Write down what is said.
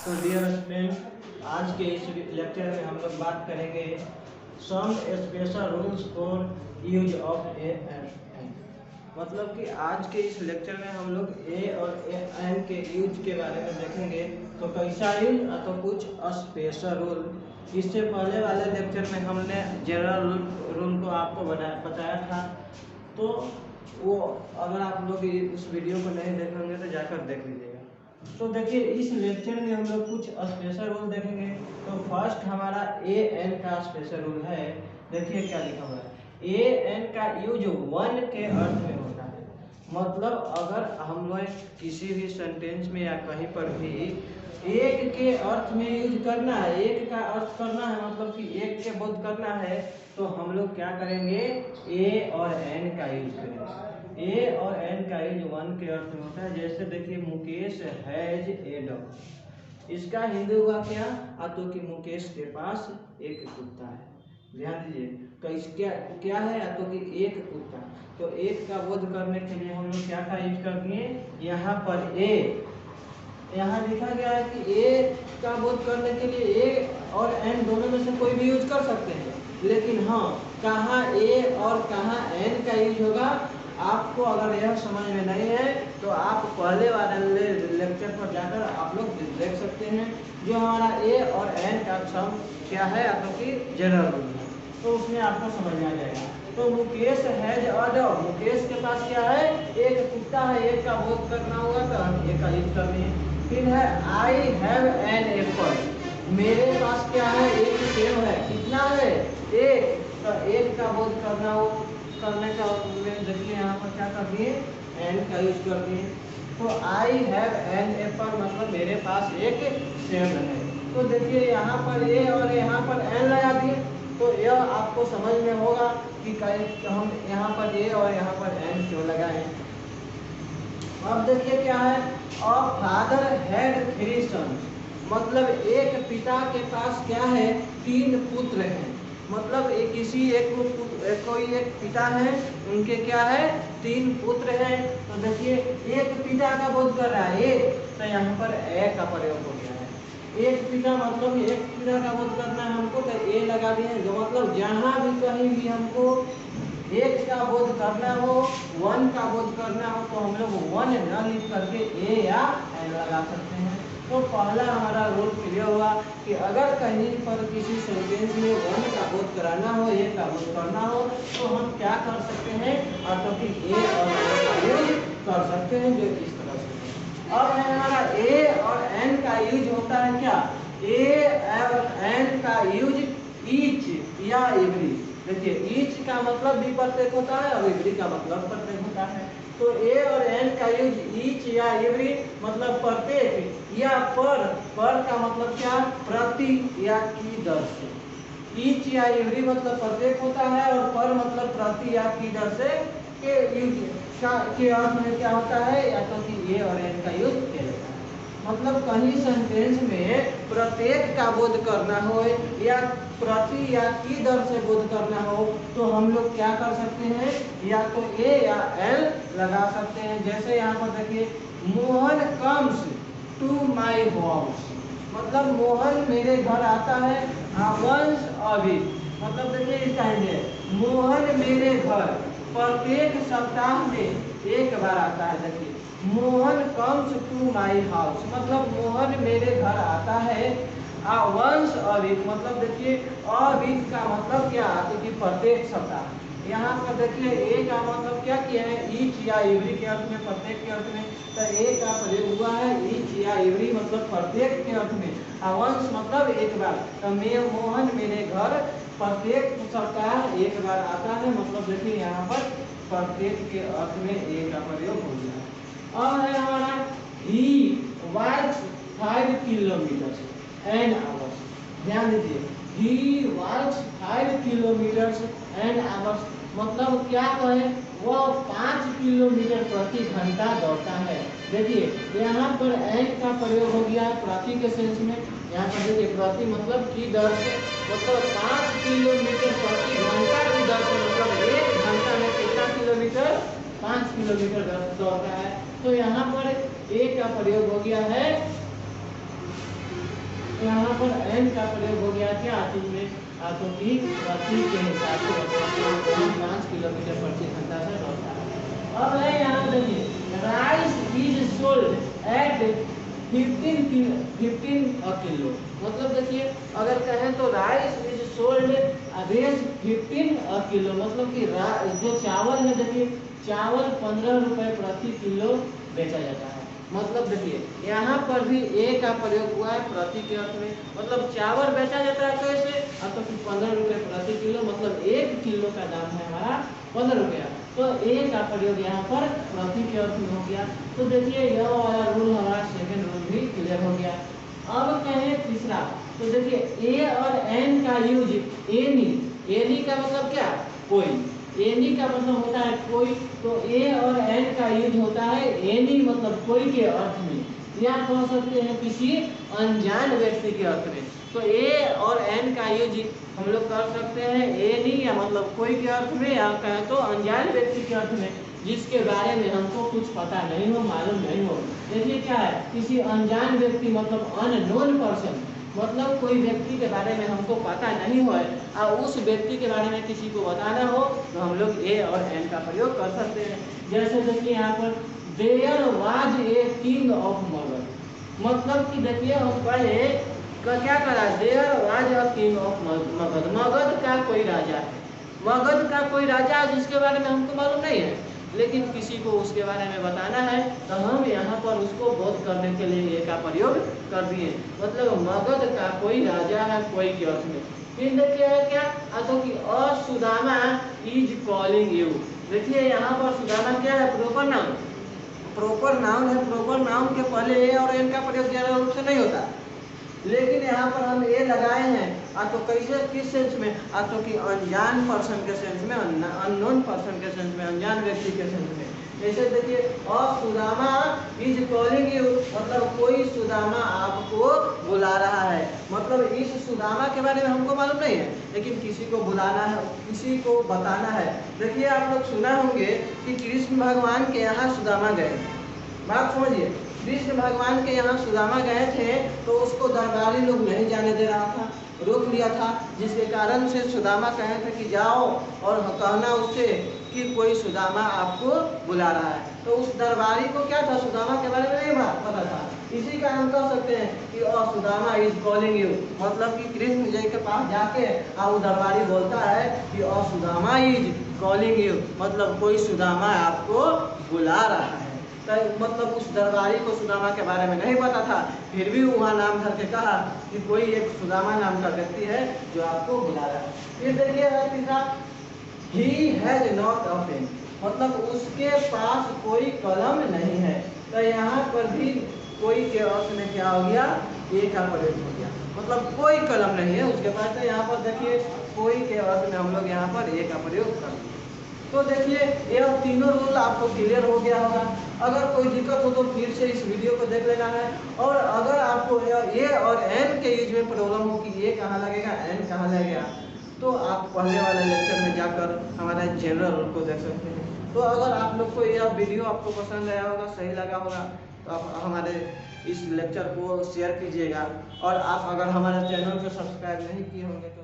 तो dear student, आज के इस लेक्चर में हम लोग बात करेंगे some special rules for use of A N. मतलब कि आज के इस लेक्चर में हम लोग ए और एन के यूज के बारे में देखेंगे। तो कैसा यूज तो कुछ स्पेशल रूल। इससे पहले वाले लेक्चर में हमने जनरल रूल को आपको बताया था। तो वो अगर आप लोग उस वीडियो को नहीं देखेंगे तो जाकर देख लीजिएगा। तो देखिए, इस लेक्चर में हम लोग कुछ स्पेशल रूल देखेंगे। तो फर्स्ट हमारा ए एन का स्पेशल रूल है। देखिए क्या लिखा हुआ है। ए एन का यूज वन के अर्थ में होता है। मतलब अगर हम लोग किसी भी सेंटेंस में या कहीं पर भी एक के अर्थ में यूज करना है, एक का अर्थ करना है, मतलब कि एक के बोध करना है, तो हम लोग क्या करेंगे, ए और एन का यूज करेंगे। ए और एन का यूज वन के अर्थ में होता है। जैसे देखिए, मुकेश हैज ए डॉग। इसका हिंदी हुआ क्या, तो कि मुकेश के पास एक कुत्ता है। ध्यान दीजिए, क्या क्या है, तो कि एक कुत्ता। तो एक का बोध करने के लिए हम लोग क्या का यूज कर दिए, यहाँ पर ए, यहाँ लिखा गया है कि ए का बोध करने के लिए ए और एन दोनों में से कोई भी यूज कर सकते हैं। लेकिन हाँ, कहाँ ए और कहाँ एन का यूज होगा, आपको अगर यह समझ में नहीं है तो आप पहले वाले लेक्चर पर जाकर आप लोग देख सकते हैं। जो हमारा ए और एन का सम क्या है, तो कि जनरल रूल है, तो उसमें आपको समझ में आ जाएगा। तो Mukesh has a dog, Mukesh के पास क्या है, एक कुत्ता है। एक का बोध करना होगा तो हम एक का यूज कर लिए। फिर है आई हैव एन एप्पल, मेरे पास क्या है, एक सेब है। कितना है, एक। तो एक का बोध करना हो, करने का देखिए यहाँ पर क्या कर दिए, एन का यूज कर दिए। तो आई हैव एन एप्पल मतलब मेरे पास एक सेब है। तो देखिए यहाँ पर ए और यहाँ पर एन लगा दिए। तो यह आपको समझ में होगा कि हम यहाँ पर ए और यहाँ पर एन क्यों लगाए। अब देखिए क्या है, a father had three sons, मतलब एक पिता के पास क्या है, तीन पुत्र हैं। मतलब किसी कोई एक पिता है, उनके क्या है, तीन पुत्र हैं। तो देखिए, एक पिता का बोध कर रहा है एक, तो यहाँ पर ए का प्रयोग हो गया है। एक पिता मतलब एक पिता का बोध करना है हमको, तो ए लगा दिए। जो मतलब जहाँ भी कहीं भी हमको एक का बोध करना हो, वन का बोध करना हो, तो हम लोग वन न लिख करके ए या एन लगा सकते हैं। तो पहला हमारा रूल क्लियर हुआ कि अगर कहीं पर किसी सेंटेंस में वन का बोध कराना हो, एक का बोध करना हो, तो हम क्या कर सकते हैं, ऑटोमेटिक ए और एन का यूज कर सकते हैं, जो इस तरह से। अब है हमारा ए और एन का यूज होता है क्या, ए और एन का यूज ईच या एवरी। देखिए, ईच का मतलब भी प्रत्येक होता है और एवरी का मतलब प्रत्येक होता है। तो ए और एन का यूज ईच या एवरी मतलब प्रत्येक या पर का मतलब क्या, प्रति या की दर से। ईच या एवरी मतलब प्रत्येक होता है और पर मतलब प्रति या की दर से के यूज के अर्थ में क्या होता है, या तो कि ए और एन का यूज किया जाता है। मतलब कहीं सेंटेंस में प्रत्येक का बोध करना हो या प्रति या की दर से बोध करना हो, तो हम लोग क्या कर सकते हैं, या तो ए या एल लगा सकते हैं। जैसे यहाँ पर देखिए, Mohan comes to my house, मतलब मोहन मेरे घर आता है वंस अ वीक। मतलब देखिए इसका है, मोहन मेरे घर प्रत्येक सप्ताह में एक बार आता है। देखिए, Mohan comes to my house मतलब मोहन मेरे घर आता है वंस अ वीक। मतलब देखिए, अ वीक का मतलब क्या, तो कि प्रत्येक सप्ताह। यहाँ पर देखिए ए का मतलब क्या किया है, ईच या एवरी के अर्थ में, प्रत्येक के अर्थ में। तो ए का प्रयोग हुआ है ईच या एवरी मतलब प्रत्येक के अर्थ में, वंस मतलब एक बार। तो मोहन मेरे घर प्रत्येक सप्ताह एक बार आता है। मतलब देखिए यहाँ पर प्रत्येक के अर्थ में ए का प्रयोग हो गया है। अब है हमारा ही वॉक्स 5 किलोमीटर एंड आवर्स। ध्यान दीजिए, ही वॉक्स 5 किलोमीटर एंड आवर्स मतलब क्या कहे, वह 5 किलोमीटर प्रति घंटा दौड़ता है। देखिए यहाँ पर एन का प्रयोग हो गया है प्रति के सेंस में। यहाँ पर देखिए प्रति मतलब की दर से, मतलब 5 किलोमीटर प्रति घंटा की दर से, मतलब एक घंटा में कितना किलोमीटर, 5 किलोमीटर दौड़ता है। तो यहाँ पर ए का प्रयोग हो गया है यहाँ पर एन का प्रयोग हो गया क्या चीज में, तो कि प्रति के हिसाब से 5 किलोमीटर प्रति घंटा से दौड़ता है। अब है यहाँ देखिए rice is sold at 15 kilo, मतलब देखिए अगर कहें तो rice is sold rate 15 kilo, मतलब कि जो चावल है देखिए चावल 15 रुपए प्रति किलो बेचा जाता है। मतलब देखिए यहाँ पर भी ए का प्रयोग हुआ है प्रति के अर्थ में, मतलब चावल बेचा जाता है कैसे, तो 15 रुपए प्रति किलो, मतलब 1 किलो का दाम है हमारा 15 रुपया, तो ए का प्रयोग यहाँ पर प्रति के अर्थ में हो गया। तो देखिए यह वाला रूल हमारा सेकंड रूल भी क्लियर हो गया। अब कहें तीसरा, तो देखिए ए और एन का यूज एनी, एनी का मतलब क्या, कोई, एनी का मतलब होता है कोई, तो ए और एन का यूज होता है एनी मतलब कोई के अर्थ में, या कह सकते हैं किसी अनजान व्यक्ति के अर्थ में। तो ए और एन का यूज हम लोग कर सकते हैं एनी या मतलब कोई के अर्थ में, या कहें तो अनजान व्यक्ति के अर्थ में जिसके बारे में हमको कुछ पता नहीं हो, मालूम नहीं हो। देखिए क्या है, किसी अनजान व्यक्ति मतलब अननोन पर्सन, मतलब कोई व्यक्ति के बारे में हमको पता नहीं हो और उस व्यक्ति के बारे में किसी को बताना हो तो हम लोग ए और एन का प्रयोग कर सकते हैं। जैसे देखिए यहाँ पर there was a king of Magadh, मतलब कि देखिए हम पहले क्या करा, there was a king of Magadh, Magadh का कोई राजा है, मगध का कोई राजा जिसके बारे में हमको मालूम नहीं है, लेकिन किसी को उसके बारे में बताना है तो हम यहाँ पर उसको बोध करने के लिए ए का प्रयोग कर दिए, मतलब मगध का कोई राजा है कोई के अर्थ में। फिर देखिए है क्या, तो कि सुदामा इज कॉलिंग यू, देखिए यहाँ पर सुदामा क्या है, प्रॉपर नाउन, प्रॉपर नाउन है, प्रॉपर नाउन के पहले ए और एन का प्रयोग ज्यादा रूप से नहीं होता, लेकिन यहाँ पर हम ए लगाए हैं तो कैसे, किस सेंस में, तो कि अनजान पर्सन के सेंस में, अननोन पर्सन के सेंस में, अनजान व्यक्ति के सेंस में। जैसे देखिए सुदामा इज कॉलिंग यू, मतलब कोई सुदामा आपको बुला रहा है, मतलब इस सुदामा के बारे में हमको मालूम नहीं है, लेकिन किसी को बुलाना है, किसी को बताना है। देखिए आप लोग सुना होंगे कि कृष्ण भगवान के यहाँ सुदामा गए, बात समझिए, कृष्ण भगवान के यहाँ सुदामा गए थे तो उसको दरबारी लोग नहीं जाने दे रहा था, रोक लिया था, जिसके कारण से सुदामा कहे थे कि जाओ और कहना उससे कि कोई सुदामा आपको बुला रहा है। तो उस दरबारी को क्या था, सुदामा के बारे में नहीं पता था, इसी का हम कह सकते हैं कि सुदामा इज कॉलिंग यू, मतलब कि कृष्ण जी के पास जाके वो दरबारी बोलता है कि सुदामा इज कॉलिंग यू, मतलब कोई सुदामा आपको बुला रहा है। तो मतलब उस दरबारी को सुदामा के बारे में नहीं पता था, फिर भी वहाँ नाम धर के कहा कि कोई एक सुदामा नाम का व्यक्ति है जो आपको बुला रहा है। फिर देखिए तीसरा, he has not a pen, मतलब उसके पास कोई कलम नहीं है, तो यहाँ पर भी कोई के अर्थ में क्या हो गया, ए का प्रयोग हो गया, मतलब कोई कलम नहीं है उसके पास, तो यहाँ पर देखिए कोई के अर्थ में हम लोग यहाँ पर ए का प्रयोग कर दिए। तो देखिए ये तीनों रूल आपको क्लियर हो गया होगा। अगर कोई दिक्कत हो तो फिर से इस वीडियो को देख लेना है, और अगर आपको ए और एन के यूज में प्रॉब्लम हो कि ए कहाँ लगेगा एन कहाँ लगेगा, तो आप पहले वाले लेक्चर में जाकर हमारा जनरल रूल को देख सकते हैं। तो अगर आप लोग को यह वीडियो आपको पसंद आया होगा, सही लगा होगा, तो आप हमारे इस लेक्चर को शेयर कीजिएगा, और आप अगर हमारे चैनल को सब्सक्राइब नहीं किए होंगे तो